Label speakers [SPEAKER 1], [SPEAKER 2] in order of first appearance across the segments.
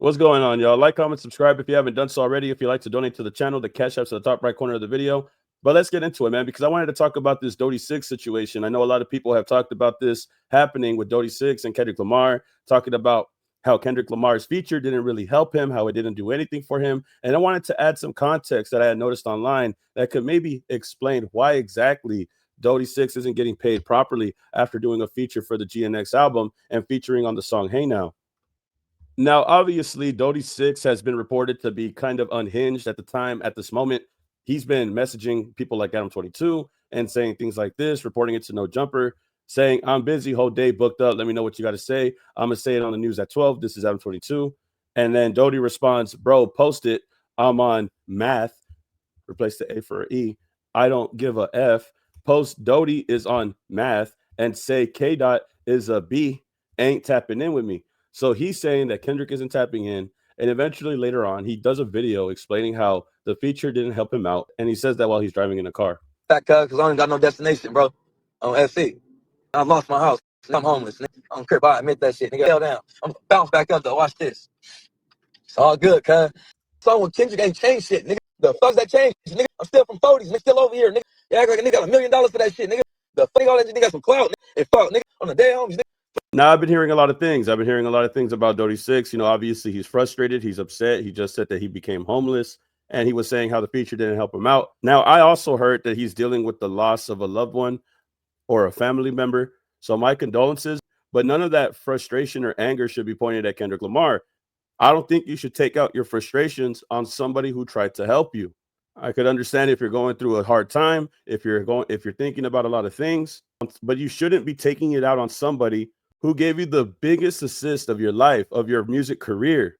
[SPEAKER 1] What's going on, y'all? Like, comment, subscribe if you haven't done so already. If you'd like to donate to the channel, the cash app's at the top right corner of the video. But let's get into it, man, because I wanted to talk about this Dody6 situation. I know a lot of people have talked about this happening with Dody6 and Kendrick Lamar, talking about how Kendrick Lamar's feature didn't really help him, how it didn't do anything for him. And I wanted to add some context that I had noticed online that could maybe explain why exactly Dody6 isn't getting paid properly after doing a feature for the GNX album and featuring on the song Hey Now. Now, obviously, Dody6 has been reported to be kind of unhinged at this moment. He's been messaging people like Adam22 and saying things like this, reporting it to No Jumper, saying, I'm busy, whole day booked up. Let me know what you got to say. I'm going to say it on the news at 12. This is Adam22. And then Dody responds, bro, post it. I'm on math. Replace the A for an E. I don't give a F. Post Dody is on math and say K dot is a B. Ain't tapping in with me. So he's saying that Kendrick isn't tapping in, and eventually later on, he does a video explaining how the feature didn't help him out, and he says that while he's driving in a car.
[SPEAKER 2] Because I ain't got no destination, bro, on SC. I lost my house. I'm homeless, nigga. I don't care if I admit that shit, nigga. Hell down. I'm gonna bounce back up, though. Watch this. It's all good, cuz. Song with Kendrick ain't changed shit, nigga. The fuck's that changed, nigga? I'm still from 40s, nigga. Still over here, nigga. You act like a nigga got $1 million for that shit, nigga. The fuck all that nigga got some clout, nigga. And fuck, nigga, on the day homies, nigga.
[SPEAKER 1] Now, I've been hearing a lot of things. I've been hearing a lot of things about Dody6. You know, obviously he's frustrated. He's upset. He just said that he became homeless, and he was saying how the feature didn't help him out. Now, I also heard that he's dealing with the loss of a loved one or a family member. So my condolences, but none of that frustration or anger should be pointed at Kendrick Lamar. I don't think you should take out your frustrations on somebody who tried to help you. I could understand if you're going through a hard time, if you're thinking about a lot of things, but you shouldn't be taking it out on somebody who gave you the biggest assist of your life, of your music career.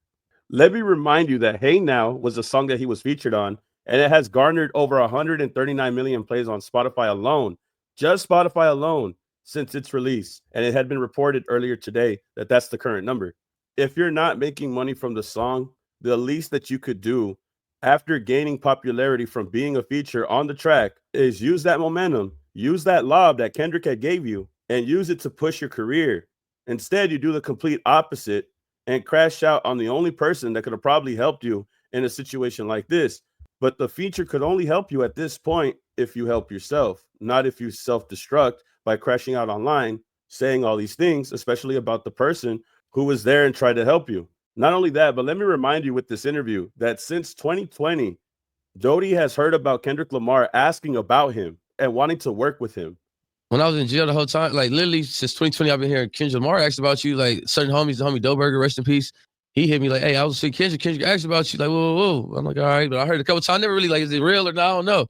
[SPEAKER 1] Let me remind you that Hey Now was a song that he was featured on, and it has garnered over 139 million plays on Spotify alone, just Spotify alone, since its release. And it had been reported earlier today that that's the current number. If you're not making money from the song, the least that you could do after gaining popularity from being a feature on the track is use that momentum, use that lob that Kendrick had gave you, and use it to push your career. Instead, you do the complete opposite and crash out on the only person that could have probably helped you in a situation like this. But the feature could only help you at this point if you help yourself, not if you self-destruct by crashing out online, saying all these things, especially about the person who was there and tried to help you. Not only that, but let me remind you with this interview that since 2020, Dody has heard about Kendrick Lamar asking about him and wanting to work with him.
[SPEAKER 3] When I was in jail the whole time, like literally since 2020, I've been hearing Kendrick Lamar asked about you. Like certain homies, the homie Doughburger, rest in peace. He hit me like, hey, I was seeing Kendrick asked about you. Like, whoa. I'm like, all right, but I heard a couple times. I never really like, is it real or not? I don't know.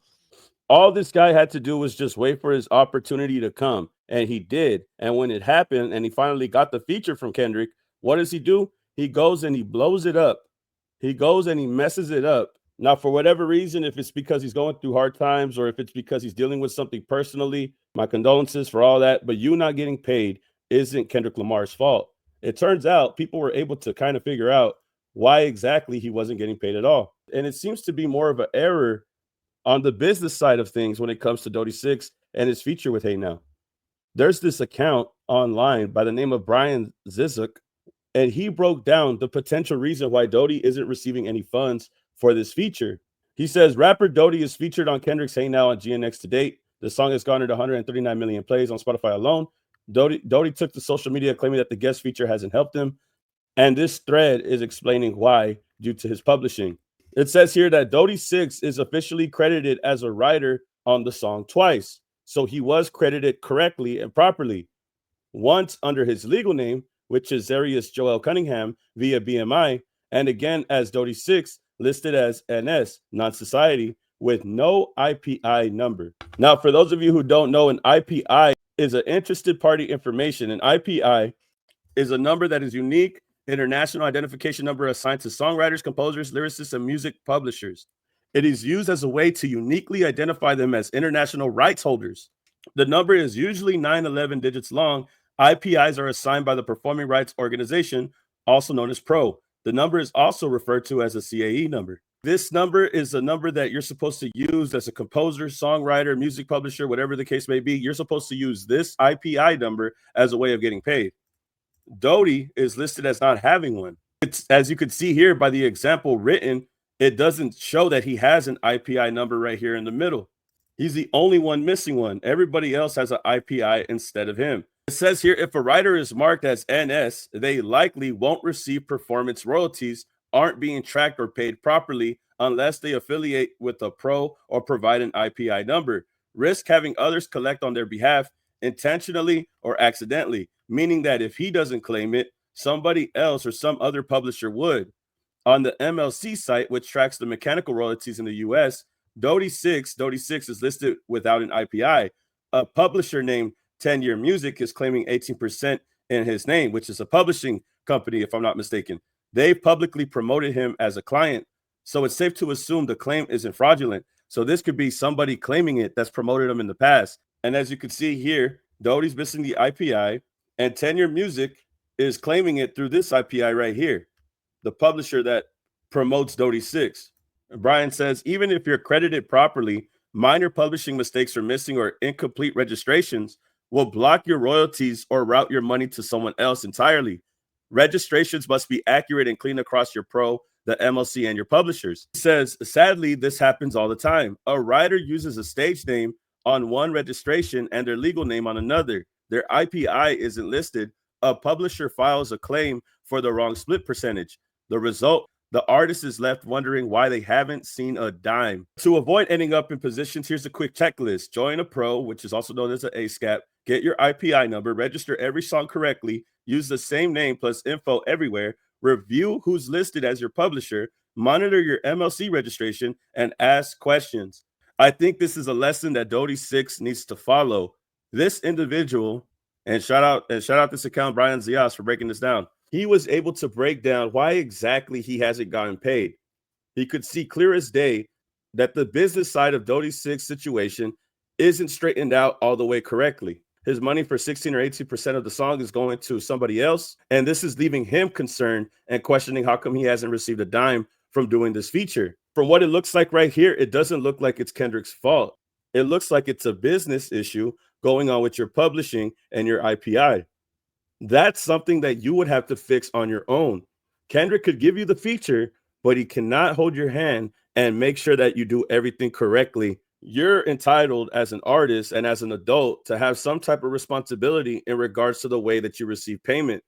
[SPEAKER 1] All this guy had to do was just wait for his opportunity to come, and he did. And when it happened and he finally got the feature from Kendrick, what does he do? He goes and he blows it up. He goes and he messes it up. Now, for whatever reason, if it's because he's going through hard times or if it's because he's dealing with something personally, my condolences for all that. But you not getting paid isn't Kendrick Lamar's fault. It turns out people were able to kind of figure out why exactly he wasn't getting paid at all. And it seems to be more of an error on the business side of things when it comes to Dody6 and his feature with Hey Now. There's this account online by the name of Brian Zizek, and he broke down the potential reason why Dody isn't receiving any funds for this feature. He says rapper Dody is featured on Kendrick's Hey Now on GNX to date. The song has garnered 139 million plays on Spotify alone. Dody took to social media claiming that the guest feature hasn't helped him, and this thread is explaining why due to his publishing. It says here that Dody6 is officially credited as a writer on the song twice, so he was credited correctly and properly. Once under his legal name, which is Zarius Joel Cunningham via BMI, and again as Dody6, listed as NS, non-society, with no IPI number. Now, for those of you who don't know, an IPI is an interested party information. An IPI is a number that is unique, international identification number assigned to songwriters, composers, lyricists, and music publishers. It is used as a way to uniquely identify them as international rights holders. The number is usually 911 digits long. IPIs are assigned by the Performing Rights Organization, also known as PRO. The number is also referred to as a CAE number. This number is a number that you're supposed to use as a composer, songwriter, music publisher, whatever the case may be. You're supposed to use this IPI number as a way of getting paid. Dody is listed as not having one. It's, as you can see here by the example written, it doesn't show that he has an IPI number right here in the middle. He's the only one missing one. Everybody else has an IPI instead of him. It says here, if a writer is marked as NS, they likely won't receive performance royalties, aren't being tracked or paid properly unless they affiliate with a pro or provide an IPI number. Risk having others collect on their behalf intentionally or accidentally, meaning that if he doesn't claim it, somebody else or some other publisher would. On the MLC site, which tracks the mechanical royalties in the US, Dody6 is listed without an IPI. A publisher named 10-Year Music is claiming 18% in his name, which is a publishing company, if I'm not mistaken. They've publicly promoted him as a client, so it's safe to assume the claim isn't fraudulent. So this could be somebody claiming it that's promoted him in the past. And as you can see here, Dody's missing the IPI, and 10-Year Music is claiming it through this IPI right here, the publisher that promotes Dody6. Brian says, even if you're credited properly, minor publishing mistakes or missing or incomplete registrations will block your royalties or route your money to someone else entirely. Registrations must be accurate and clean across your pro, the MLC, and your publishers. He says, sadly, this happens all the time. A writer uses a stage name on one registration and their legal name on another. Their IPI isn't listed. A publisher files a claim for the wrong split percentage. The result, the artist is left wondering why they haven't seen a dime. To avoid ending up in positions, here's a quick checklist. Join a pro, which is also known as an ASCAP. Get your IPI number, register every song correctly, use the same name plus info everywhere, review who's listed as your publisher, monitor your MLC registration, and ask questions. I think this is a lesson that Dody6 needs to follow. This individual, and shout out this account, Brian Zias, for breaking this down. He was able to break down why exactly he hasn't gotten paid. He could see clear as day that the business side of Dody6's situation isn't straightened out all the way correctly. His money for 16 or 18% of the song is going to somebody else, and this is leaving him concerned and questioning how come he hasn't received a dime from doing this feature. From what it looks like right here, it doesn't look like it's Kendrick's fault. It looks like it's a business issue going on with your publishing and your IPI. That's something that you would have to fix on your own. Kendrick could give you the feature, but he cannot hold your hand and make sure that you do everything correctly. You're entitled as an artist and as an adult to have some type of responsibility in regards to the way that you receive payment.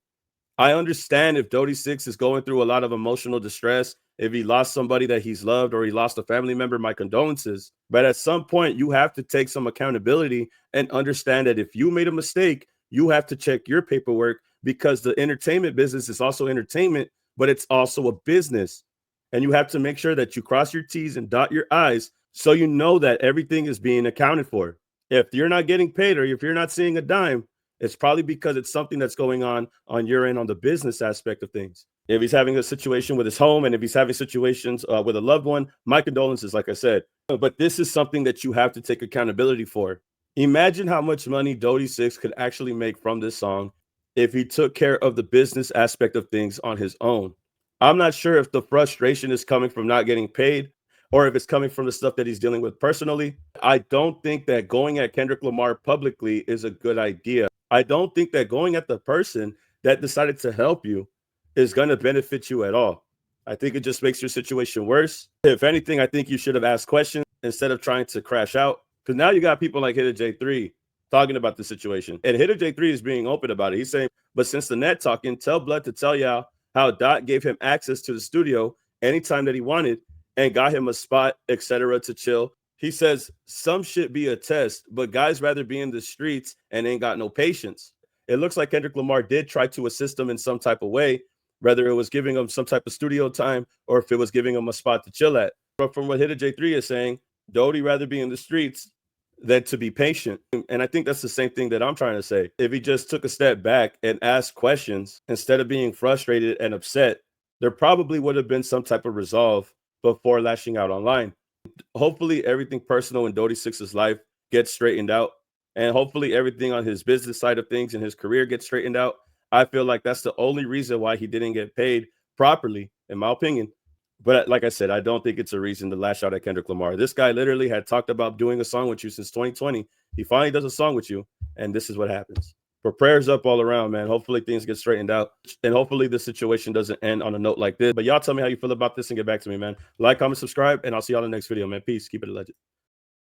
[SPEAKER 1] I understand if Dody6 is going through a lot of emotional distress, if he lost somebody that he's loved or he lost a family member, my condolences. But at some point, you have to take some accountability and understand that if you made a mistake, you have to check your paperwork, because the entertainment business is also entertainment, but it's also a business. And you have to make sure that you cross your T's and dot your I's so you know that everything is being accounted for. If you're not getting paid or if you're not seeing a dime, it's probably because it's something that's going on your end on the business aspect of things. If he's having a situation with his home and if he's having situations with a loved one, my condolences, like I said. But this is something that you have to take accountability for. Imagine how much money Dody6 could actually make from this song if he took care of the business aspect of things on his own. I'm not sure if the frustration is coming from not getting paid or if it's coming from the stuff that he's dealing with personally. I don't think that going at Kendrick Lamar publicly is a good idea. I don't think that going at the person that decided to help you is going to benefit you at all. I think it just makes your situation worse. If anything, I think you should have asked questions instead of trying to crash out. Because now you got people like Hitta J3 talking about the situation. And Hitta J3 is being open about it. He's saying, but since the net talking, tell Blood to tell y'all how Dot gave him access to the studio anytime that he wanted and got him a spot, etc. to chill. He says some shit be a test, but guys rather be in the streets and ain't got no patience. It looks like Kendrick Lamar did try to assist him in some type of way, whether it was giving him some type of studio time or if it was giving him a spot to chill at. But from what Hitta J3 is saying, Dody rather be in the streets than to be patient. And I think that's the same thing that I'm trying to say. If he just took a step back and asked questions instead of being frustrated and upset, there probably would have been some type of resolve before lashing out online. Hopefully everything personal in Dody6's life gets straightened out, and hopefully everything on his business side of things and his career gets straightened out. I feel like that's the only reason why he didn't get paid properly, in my opinion. But like I said, I don't think it's a reason to lash out at Kendrick Lamar. This guy literally had talked about doing a song with you since 2020. He finally does a song with you, and this is what happens. But prayers up all around, man. Hopefully things get straightened out, and hopefully the situation doesn't end on a note like this. But y'all tell me how you feel about this and get back to me, man. Like, comment, subscribe, and I'll see y'all in the next video, man. Peace. Keep it a legend.